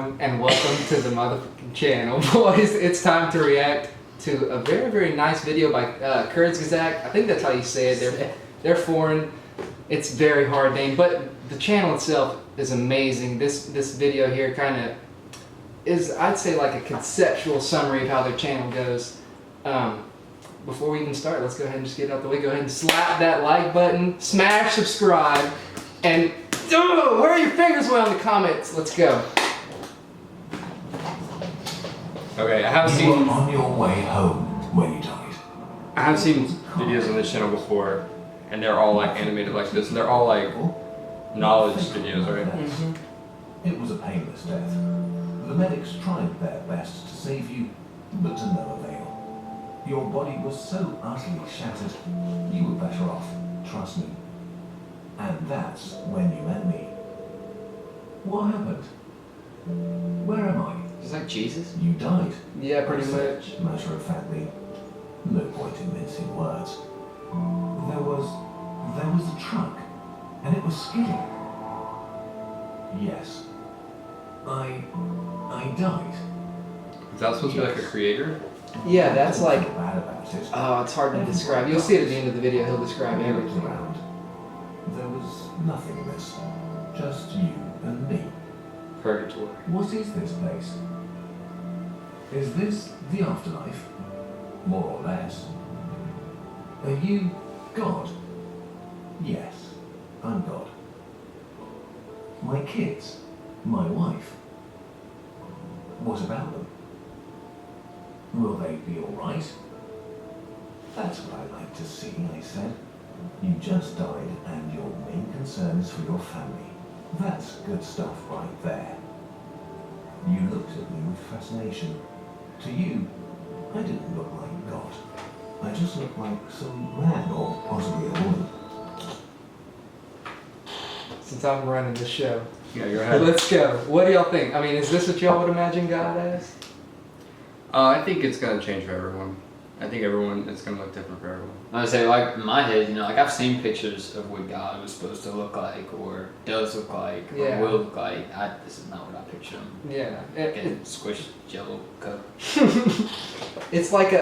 everyone, and welcome to the motherfucking channel, boys. It's time to react to a very, very nice video by Kurzgesagt. I think that's how you say it. They're foreign. It's very hard name, but the channel itself is amazing. This video here kind of is, I'd say, like a conceptual summary of how their channel goes. Before we even start, let's go ahead and just get it out the way. Go ahead and slap that like button, smash subscribe, and where are your fingers went on the comments? Let's go. Okay, I have You seen were on your way home when you died. I have seen videos on this channel before, and they're all like animated like this, and they're all like knowledge videos, right? Mm-hmm. It was a painless death. The medics tried their best to save you, but to no avail. Your body was so utterly shattered, you were better off, trust me. And that's when you met me. What happened? Where am I? Is that Jesus? You died. Yeah, pretty much. Matter of factly. No point in mincing words. There was a truck, and it was skidding. Yes. I died. Is that supposed to be like a creator? Yeah, that's like, bad about it. oh, it's hard to describe. You'll see it at the end of the video. He'll describe everything. Around. There was nothingness. Just you and me. Purgatory. What is this place? Is this the afterlife? More or less. Are you God? Yes, I'm God. My kids? My wife? What about them? Will they be alright? That's what I like to see, I said. You just died and your main concern is for your family. That's good stuff right there. You looked at me with fascination. To you, I didn't look like God. I just looked like some man or possibly a woman. Since I'm running the show. Yeah, you're ahead. Let's go. What do y'all think? I mean, is this what y'all would imagine God as? I think it's gonna change for everyone. I think it's gonna look different for everyone. I would say, like, in my head, you know, like, I've seen pictures of what God was supposed to look like, or does look like, Yeah. or will look like. This is not what I picture him. Yeah. Getting squished jello cup. It's like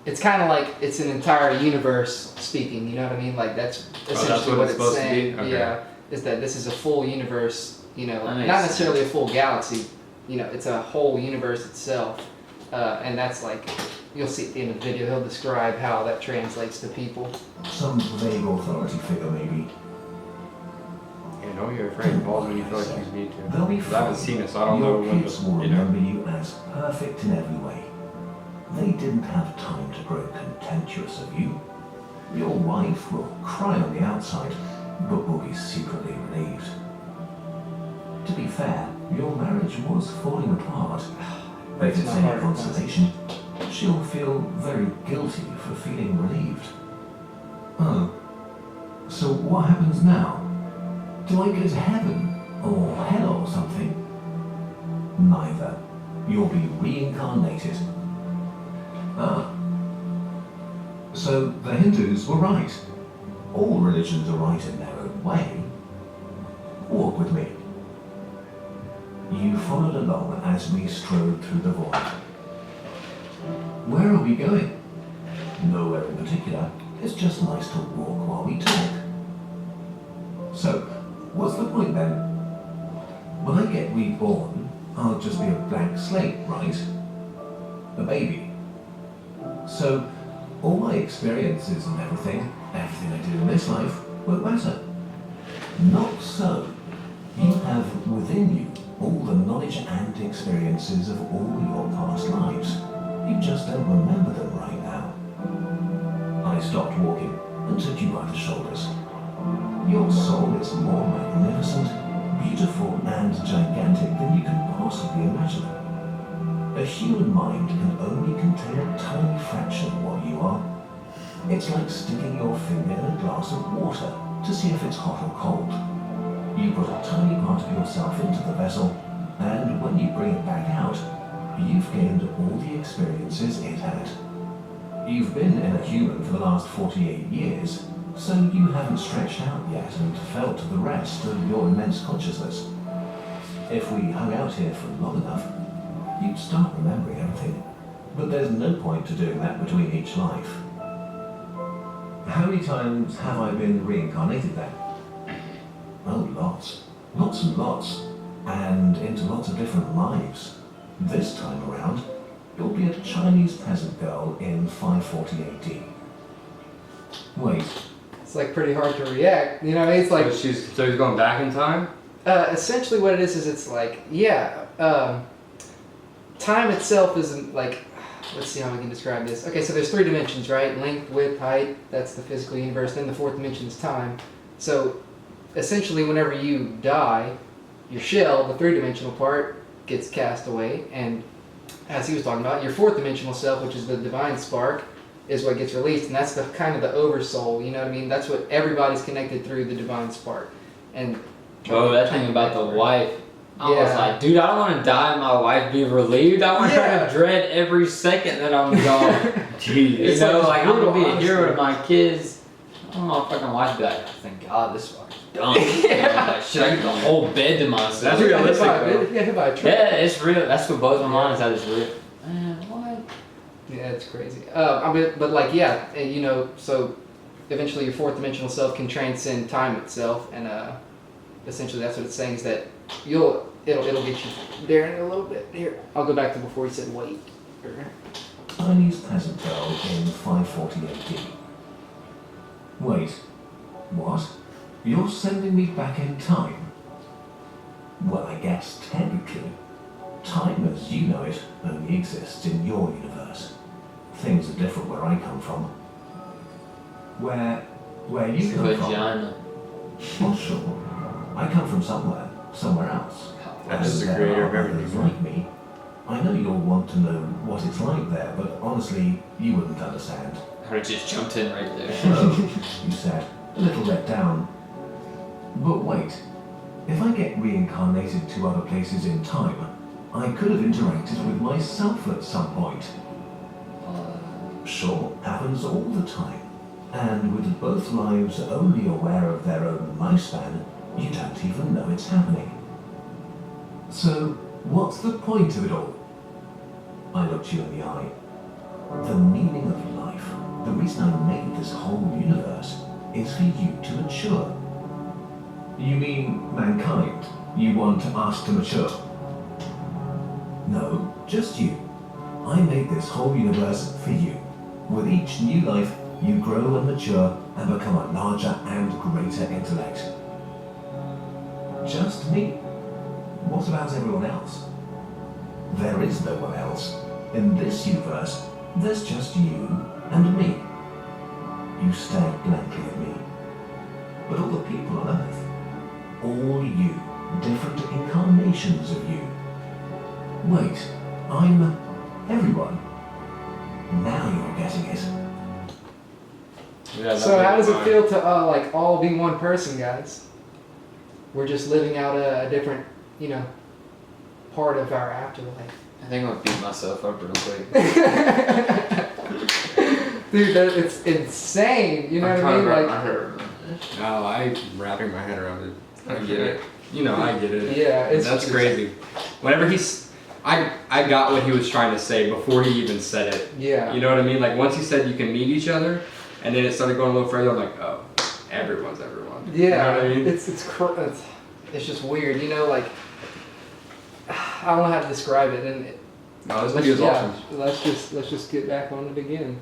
it's kind of like it's an entire universe speaking, you know what I mean? Like, that's essentially what it's saying. Okay. Yeah, is that this is a full universe, you know, That not makes necessarily sense. a full galaxy, you know, it's a whole universe itself. And that's like, you'll see at the end of the video, he'll describe how that translates to people. Some vague authority figure, maybe. Yeah, know your friend calls when you feel like you need to. They'll be 'Cause I haven't fine. seen it, so I don't know Your when kids will you know. remember you as perfect in every way. They didn't have time to grow contemptuous of you. Your wife will cry on the outside, but will be secretly relieved. To be fair, your marriage was falling apart. If it's any consolation, she'll feel very guilty for feeling relieved. Oh. So what happens now? Do I go to heaven? Or hell or something? Neither. You'll be reincarnated. Ah. So the Hindus were right. All religions are right in their own way. Walk with me. You followed along as we strode through the void. Where are we going? Nowhere in particular. It's just nice to walk while we talk. So, what's the point then? When I get reborn, I'll just be a blank slate, right? A baby. So, all my experiences and everything I do in this life won't matter. Not so. You have within you all the knowledge and experiences of all your past lives. You just don't remember them right now. I stopped walking and took you by the shoulders. Your soul is more magnificent, beautiful, and gigantic than you can possibly imagine. A human mind can only contain a tiny fraction of what you are. It's like sticking your finger in a glass of water to see if it's hot or cold. You put a tiny part of yourself into the vessel, and when you bring it back out, you've gained all the experiences it had. You've been in a human for the last 48 years, so you haven't stretched out yet and felt the rest of your immense consciousness. if we hung out here for long enough, you'd start remembering everything. But there's no point to doing that between each life. How many times have I been reincarnated then? Oh, lots. Lots and lots. And into lots of different lives. This time around, you'll be a Chinese peasant girl in 540 AD. Wait, It's like pretty hard to react. You know what I mean? It's like So he's going back in time? essentially what it is it's like, time itself isn't like, let's see how we can describe this. Okay, so there's 3 dimensions, right? Length, width, height, that's the physical universe. Then the 4th dimension is time. So essentially whenever you die, your shell, the 3-dimensional part, gets cast away, and as he was talking about, your 4th dimensional self, which is the divine spark, is what gets released, and that's the kind of the oversoul, you know what I mean? That's what everybody's connected through, the divine spark. And Oh, that thing about the wife. I was like, dude, I don't want to die and my wife be relieved. I want her to dread every second that I'm gone. Jeez. You It's know, like like, I'm going to be a honestly. hero to my kids. I don't know if I can watch be like, thank God this fucker's done. Like, shit, I get the whole bed to myself. That's realistic, though. hit by a truck. Yeah, it's real. That's what blows my mind is that it's real. Man, what? Yeah, it's crazy. I mean, but like, and, you know, so eventually your 4th dimensional self can transcend time itself, and essentially that's what it's saying is that it'll get you there in a little bit. Here, I'll go back to before he said wait. Chinese peasant girl in 540 AD. Wait, what? You're sending me back in time? Well, I guess technically, time as you know it only exists in your universe. Things are different where I come from. Where you come from? Vagina. Well, sure. I come from somewhere else. That's just the There creator are of others everything. like me. I know you'll want to know what it's like there, but honestly, you wouldn't understand. I would have just jumped in right there. Oh, you said, a little let down. But wait, if I get reincarnated to other places in time, I could have interacted with myself at some point. Sure, happens all the time. And with both lives only aware of their own lifespan, you don't even know it's happening. So, what's the point of it all? I looked you in the eye. The meaning of life, the reason I made this whole universe, is for you to mature. You mean mankind? You want us to mature? No, just you. I made this whole universe for you. With each new life, you grow and mature and become a larger and greater intellect. Just me? What about everyone else? There is no one else. In this universe, there's just you and me. You stared blankly at me. But all the people on Earth, all you, different incarnations of you. Wait, I'm everyone. Now you're getting it. Yeah, So how does it feel to like all be one person, guys? We're just living out a different, you know, part of our afterlife. I think I'm gonna beat myself up real quick. Dude, it's insane. You know what I mean? Like, No, I'm wrapping my head around it. I get it. You know, I get it. yeah, it's That's crazy. Whenever I got what he was trying to say before he even said it. Yeah. You know what I mean? Like once he said you can meet each other, and then it started going a little further. I'm like, oh, everyone's everyone. Yeah, You know what I mean? it's just weird. You know, like I don't know how to describe it. And No, this video is awesome. let's just get back on it again.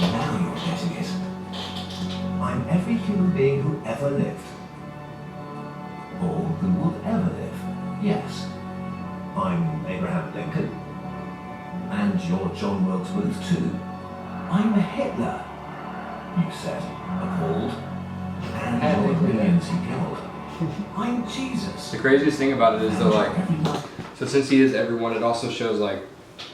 Now you're getting it. I'm every human being who ever lived. Or who will ever live. Yes. I'm Abraham Lincoln. And you're John Wilkes Booth too. I'm Hitler. You said, appalled. And you're the millions he killed. I'm Jesus. The craziest thing about it is though, like, Everyone. so since he is everyone, it also shows like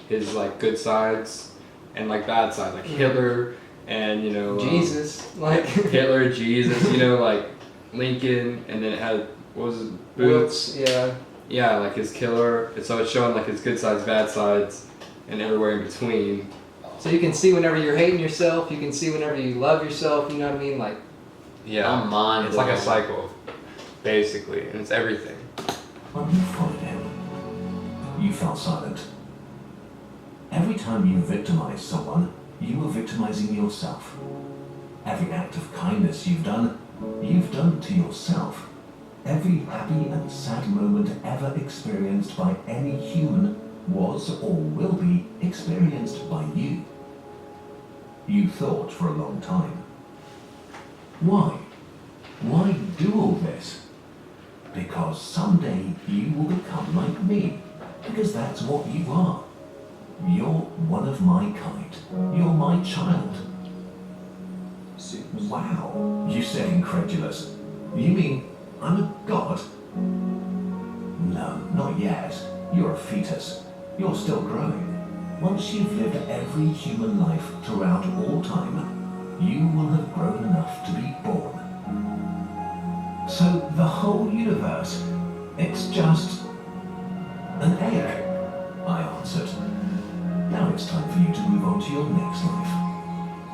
his like good sides and like bad sides, like Hitler and you know Jesus, like Hitler, Jesus, you know, like Lincoln, and then it had what was it, Boots? Wilkes, Yeah, like his killer. And so it's showing like his good sides, bad sides, and everywhere in between. So you can see whenever you're hating yourself, you can see whenever you love yourself. You know what I mean? Like, Yeah, I'm mind it's like a blown. cycle. basically, and it's everything. When you followed him, you fell silent. Every time you victimized someone, you were victimizing yourself. Every act of kindness you've done to yourself. Every happy and sad moment ever experienced by any human was or will be experienced by you. You thought for a long time. Why? Why do all this? Because someday you will become like me. Because that's what you are. You're one of my kind. You're my child. Wow, you said incredulous. You mean I'm a god? No, not yet. You're a fetus. You're still growing. Once you've lived every human life throughout all time, you will have grown enough to be born. So the whole universe, it's just an egg, I answered. Now it's time for you to move on to your next life.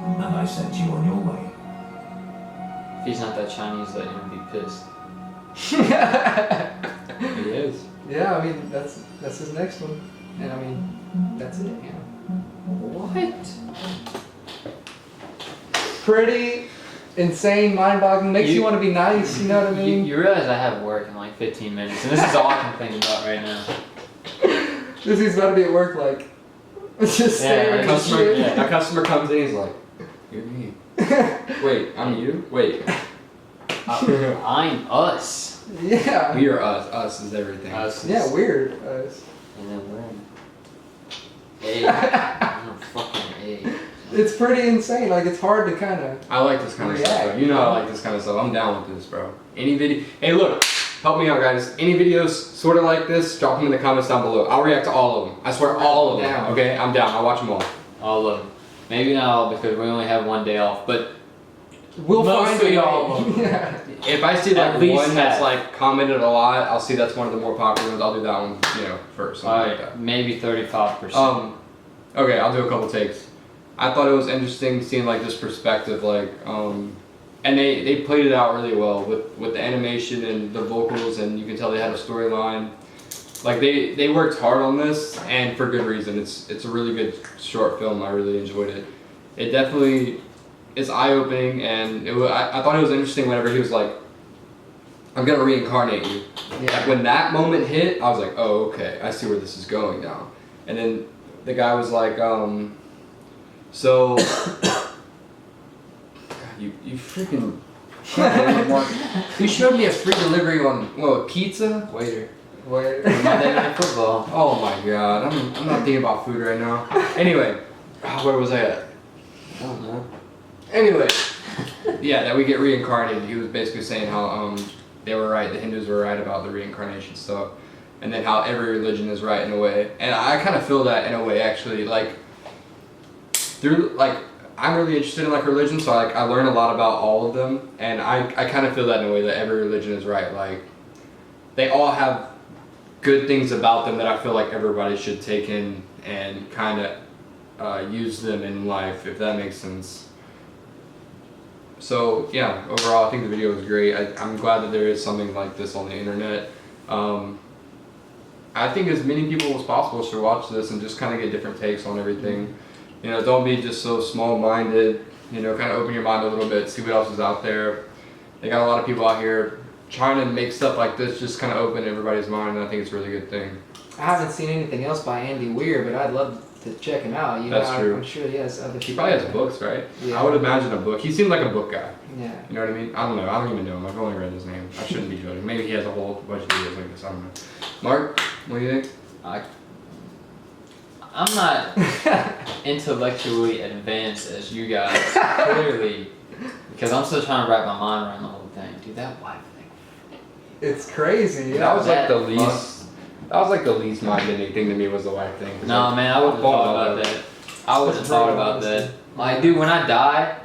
And I sent you on your way. If he's not that Chinese, let him be pissed. He is. Yeah, I mean that's his next one, and I mean that's it. Yeah. What? Pretty insane, mind-boggling. Makes you want to be nice. You know what I mean? You realize I have work in like 15 minutes, and this is all I can think about right now. This is about to be at work, like just staring at shit. A customer comes in, he's like, "You're me." Wait, I'm you. Wait, I'm us. Yeah. we are us. Us is everything. Us. Yeah, weird. And then we're in. I'm a fucking A. It's pretty insane. Like it's hard to kind of. I like this kind of stuff. React. Bro. You know I like this kind of stuff. I'm down with this, bro. Any video. Hey, look. Help me out, guys. Any videos sort of like this, drop them in the comments down below. I'll react to all of them. I swear, all of them. Down. Okay, I'm down. I'll watch them all. All of them. Maybe not all because we only have one day off, but We'll find mostly a all of way. them. Yeah. If I see At like least one that's half. like commented a lot, I'll see that's one of the more popular ones. I'll do that one, first. Something like that. Maybe 35%. Okay, I'll do a couple takes. I thought it was interesting seeing like this perspective, and they played it out really well with the animation and the vocals, and you can tell they had a storyline. Like they worked hard on this, and for good reason. It's a really good short film. I really enjoyed it. It definitely is eye-opening, and I thought it was interesting whenever he was like, "I'm gonna reincarnate you." Yeah. Like, when that moment hit, I was like, "Oh, okay, I see where this is going now." And then the guy was like, "So, God, you freaking, you showed me a free delivery on pizza, waiter." Wait. Monday Night Football. Oh my God, I'm not thinking about food right now. Anyway, where was I at? I don't know. Anyway, yeah, that we get reincarnated. He was basically saying how they were right, the Hindus were right about the reincarnation stuff, and then how every religion is right in a way. And I kind of feel that in a way actually, I'm really interested in religion, so I learn a lot about all of them, and I kind of feel that in a way that every religion is right. Like they all have good things about them that I feel like everybody should take in and kind of use them in life, if that makes sense. So yeah, overall I think the video was great. I'm glad that there is something like this on the internet. I think as many people as possible should watch this and just kind of get different takes on everything. Don't be just so small-minded. Kind of open your mind a little bit, see what else is out there. They got a lot of people out here trying to make stuff like this just kind of open everybody's mind, and I think it's a really good thing. I haven't seen anything else by Andy Weir, but I'd love to check him out. That's true. I'm sure he has other people. He probably has books, right? Yeah. I would imagine a book. He seemed like a book guy. Yeah. You know what I mean? I don't know. I don't even know him. I've only read his name. I shouldn't be judging. Maybe he has a whole bunch of videos like this. I don't know. Mark, what do you think? I'm not intellectually advanced as you guys, clearly, because I'm still trying to wrap my mind around the whole thing. Dude, that wife thing. It's crazy. Yeah. That was like the least. That was like the least mind-bending thing to me was the wife thing. No, man, I wouldn't have thought about that. I wouldn't have thought about that. Like, dude, when I die,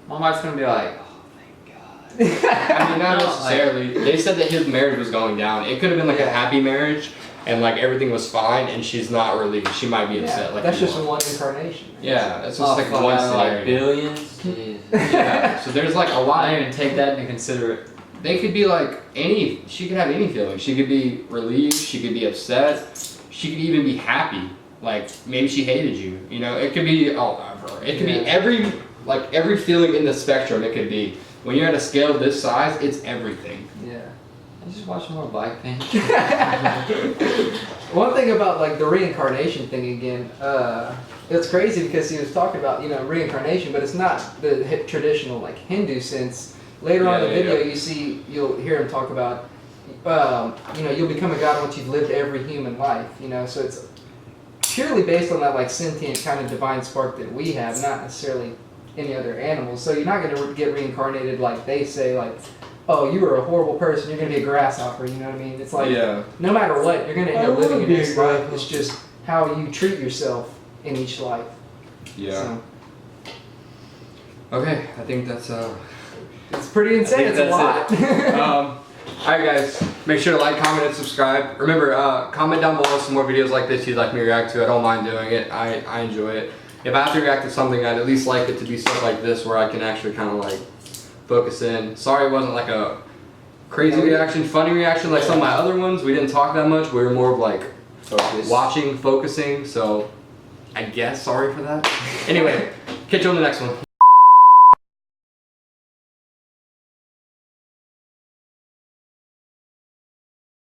my wife's gonna be like, oh, thank God. I mean, not No, necessarily. They said that his marriage was going down. It could have been like a happy marriage, and everything was fine, and she's not relieved. She might be upset. Yeah, that's just one incarnation. Yeah, that's just Oh, like fuck, one out of, scenario. like billions. Jesus. Yeah, so there's like a lot. I didn't even take that into consideration. they could be like she could have any feeling. She could be relieved, she could be upset, she could even be happy. Like maybe she hated you. You know, it could be all over. It could be every feeling in the spectrum. It could be. When you're at a scale this size, it's everything. Yeah. I just watch more Blackpink. One thing about like the reincarnation thing again, it's crazy because he was talking about, you know, reincarnation, but it's not the traditional like Hindu sense. Later on in the video, you'll hear him talk about, you know, you'll become a god once you've lived every human life. You know, so it's purely based on that like sentient kind of divine spark that we have, not necessarily any other animals. So you're not going to get reincarnated like they say, like, oh, you were a horrible person, you're going to be a grasshopper, you know what I mean? It's like, no matter what, you're going to end up living in this life. It's just how you treat yourself in each life. Yeah. So, okay, I think that's it's pretty insane. It's a lot. Alright guys, make sure to like, comment, and subscribe. Remember, comment down below some more videos like this you'd like me to react to. I don't mind doing it. I enjoy it. If I have to react to something, I'd at least like it to be stuff like this where I can actually kind of like focus in. Sorry it wasn't like a crazy reaction, funny reaction like some of my other ones. We didn't talk that much. We were more of like watching, focusing. So I guess sorry for that. Anyway, catch you on the next one.